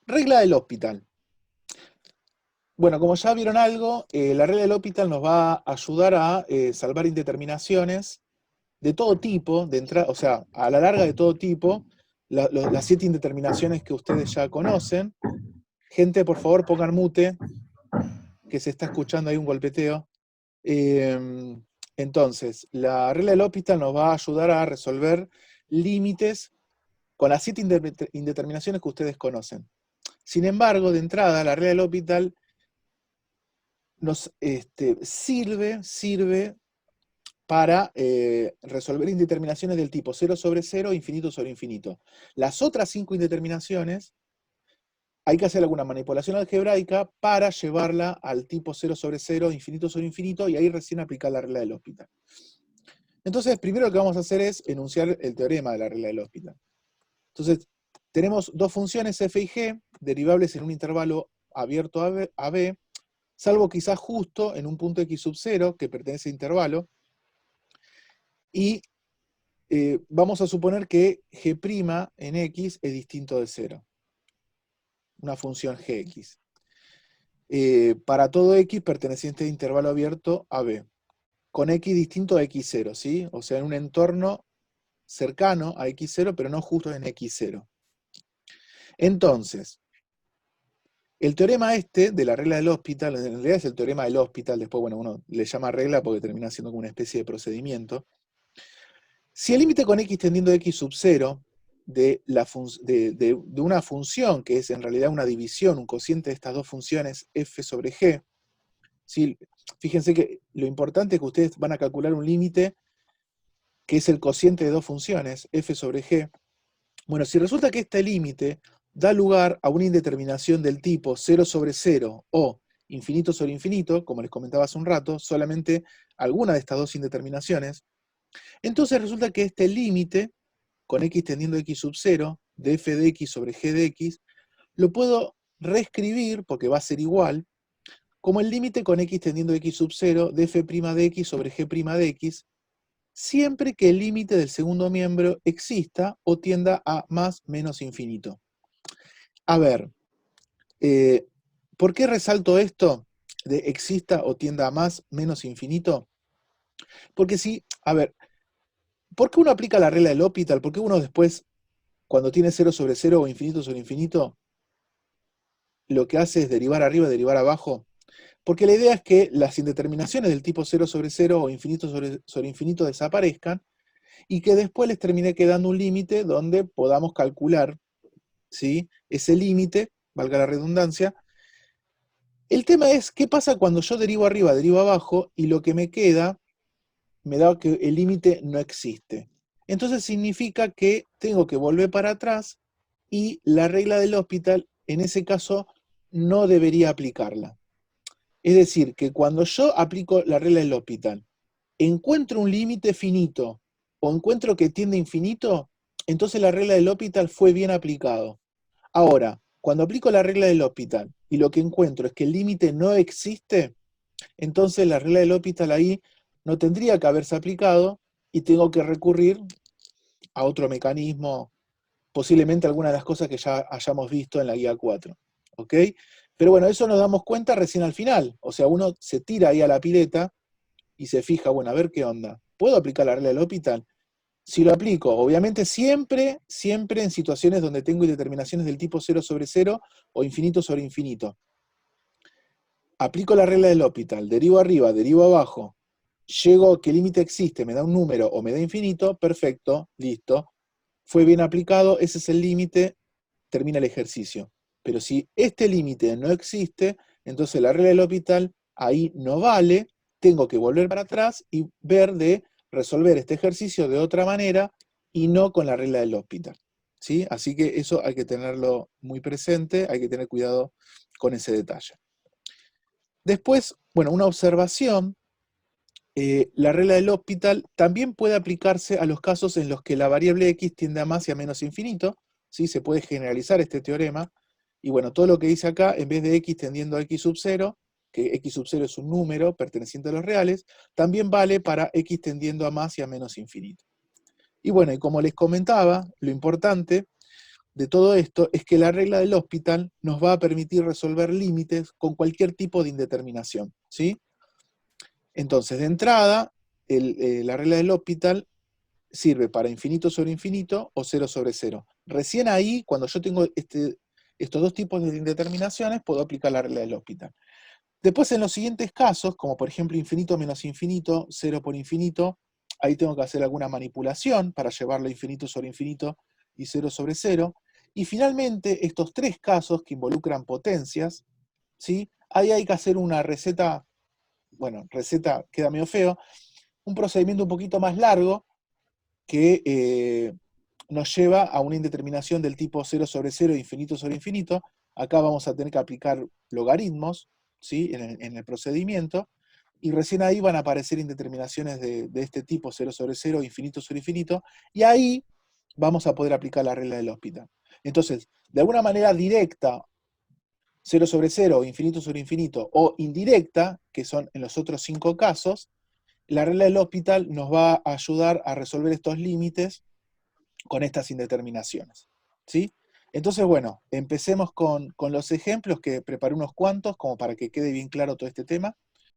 Regla del Hospital. Bueno, como ya vieron algo, la regla del Hospital nos va a ayudar a salvar indeterminaciones de todo tipo, o sea, a la larga de todo tipo, las 7 indeterminaciones que ustedes ya conocen. Gente, por favor, pongan mute, que se está escuchando ahí un golpeteo. Entonces, la regla del Hospital nos va a ayudar a resolver límites con las 7 indeterminaciones que ustedes conocen. Sin embargo, de entrada, la regla del Hospital nos sirve para resolver indeterminaciones del tipo 0 sobre 0, infinito sobre infinito. Las otras 5 indeterminaciones hay que hacer alguna manipulación algebraica para llevarla al tipo 0 sobre 0, infinito sobre infinito, y ahí recién aplicar la regla del Hospital. Entonces, primero lo que vamos a hacer es enunciar el teorema de la regla del Hospital. Entonces, tenemos dos funciones f y g, derivables en un intervalo abierto a b, salvo quizás justo en un punto x sub 0, que pertenece a intervalo, y vamos a suponer que g' en x es distinto de 0. Una función gx. Para todo x perteneciente a intervalo abierto a b. Con x distinto a x0, ¿sí? O sea, en un entorno cercano a x0, pero no justo en x0. Entonces, el teorema de la regla del Hospital, en realidad es el teorema del Hospital, después, bueno, uno le llama regla porque termina siendo como una especie de procedimiento. Si el límite con x tendiendo a x sub 0 de una función que es en realidad una división, un cociente de estas dos funciones f sobre g, ¿sí? Fíjense que lo importante es que ustedes van a calcular un límite que es el cociente de dos funciones, f sobre g. Bueno, si resulta que este límite da lugar a una indeterminación del tipo 0 sobre 0 o infinito sobre infinito, como les comentaba hace un rato, solamente alguna de estas dos indeterminaciones, entonces resulta que este límite, con x tendiendo a x sub 0, de f de x sobre g de x, lo puedo reescribir, porque va a ser igual, como el límite con x tendiendo a x sub 0, de f' de x sobre g' de x, siempre que el límite del segundo miembro exista o tienda a más menos infinito. A ver, ¿por qué resalto esto de exista o tienda a más menos infinito? Porque si, a ver, ¿por qué uno aplica la regla del Hospital? ¿Por qué uno después, cuando tiene 0 sobre 0 o infinito sobre infinito, lo que hace es derivar arriba, derivar abajo? Porque la idea es que las indeterminaciones del tipo 0 sobre 0 o infinito sobre infinito desaparezcan y que después les termine quedando un límite donde podamos calcular, ¿sí?, ese límite, valga la redundancia. El tema es, ¿qué pasa cuando yo derivo arriba, derivo abajo, y lo que me queda me da que el límite no existe? Entonces significa que tengo que volver para atrás y la regla del Hospital, en ese caso, no debería aplicarla. Es decir, que cuando yo aplico la regla del Hospital, encuentro un límite finito o encuentro que tiende a infinito, entonces la regla del Hospital fue bien aplicado. Ahora, cuando aplico la regla del Hospital y lo que encuentro es que el límite no existe, entonces la regla del Hospital ahí no tendría que haberse aplicado y tengo que recurrir a otro mecanismo, posiblemente alguna de las cosas que ya hayamos visto en la guía 4. ¿Ok? Pero bueno, eso nos damos cuenta recién al final. O sea, uno se tira ahí a la pileta y se fija, bueno, a ver qué onda. ¿Puedo aplicar la regla del Hospital? Si lo aplico, obviamente siempre en situaciones donde tengo indeterminaciones del tipo 0 sobre 0 o infinito sobre infinito. Aplico la regla del Hospital, derivo arriba, derivo abajo, llego a que el límite existe, me da un número o me da infinito, perfecto, listo. Fue bien aplicado, ese es el límite, termina el ejercicio. Pero si este límite no existe, entonces la regla del Hospital ahí no vale, tengo que volver para atrás y ver de resolver este ejercicio de otra manera y no con la regla del Hospital. ¿Sí? Así que eso hay que tenerlo muy presente, hay que tener cuidado con ese detalle. Después, bueno, una observación, la regla del Hospital también puede aplicarse a los casos en los que la variable x tiende a más y a menos infinito, ¿sí? Se puede generalizar este teorema, y bueno, todo lo que dice acá, en vez de x tendiendo a x sub 0, que x sub 0 es un número perteneciente a los reales, también vale para x tendiendo a más y a menos infinito. Y bueno, y como les comentaba, lo importante de todo esto es que la regla del L'Hopital nos va a permitir resolver límites con cualquier tipo de indeterminación, ¿sí? Entonces, de entrada, la regla del L'Hopital sirve para infinito sobre infinito o cero sobre cero. Recién ahí, cuando yo tengo estos dos tipos de indeterminaciones, puedo aplicar la regla del L'Hopital. Después, en los siguientes casos, como por ejemplo infinito menos infinito, cero por infinito, ahí tengo que hacer alguna manipulación para llevarlo a infinito sobre infinito y cero sobre cero. Y finalmente, estos tres casos que involucran potencias, ¿sí? Ahí hay que hacer una receta, bueno, receta queda medio feo, un procedimiento un poquito más largo que nos lleva a una indeterminación del tipo cero sobre cero e infinito sobre infinito. Acá vamos a tener que aplicar logaritmos, ¿sí? En el procedimiento, y recién ahí van a aparecer indeterminaciones de este tipo, cero sobre cero, infinito sobre infinito, y ahí vamos a poder aplicar la regla del L'Hopital. Entonces, de alguna manera directa, cero sobre cero, infinito sobre infinito, o indirecta, que son en los otros 5 casos, la regla del L'Hopital nos va a ayudar a resolver estos límites con estas indeterminaciones, ¿sí? Entonces, bueno, empecemos con los ejemplos, que preparé unos cuantos como para que quede bien claro todo este tema.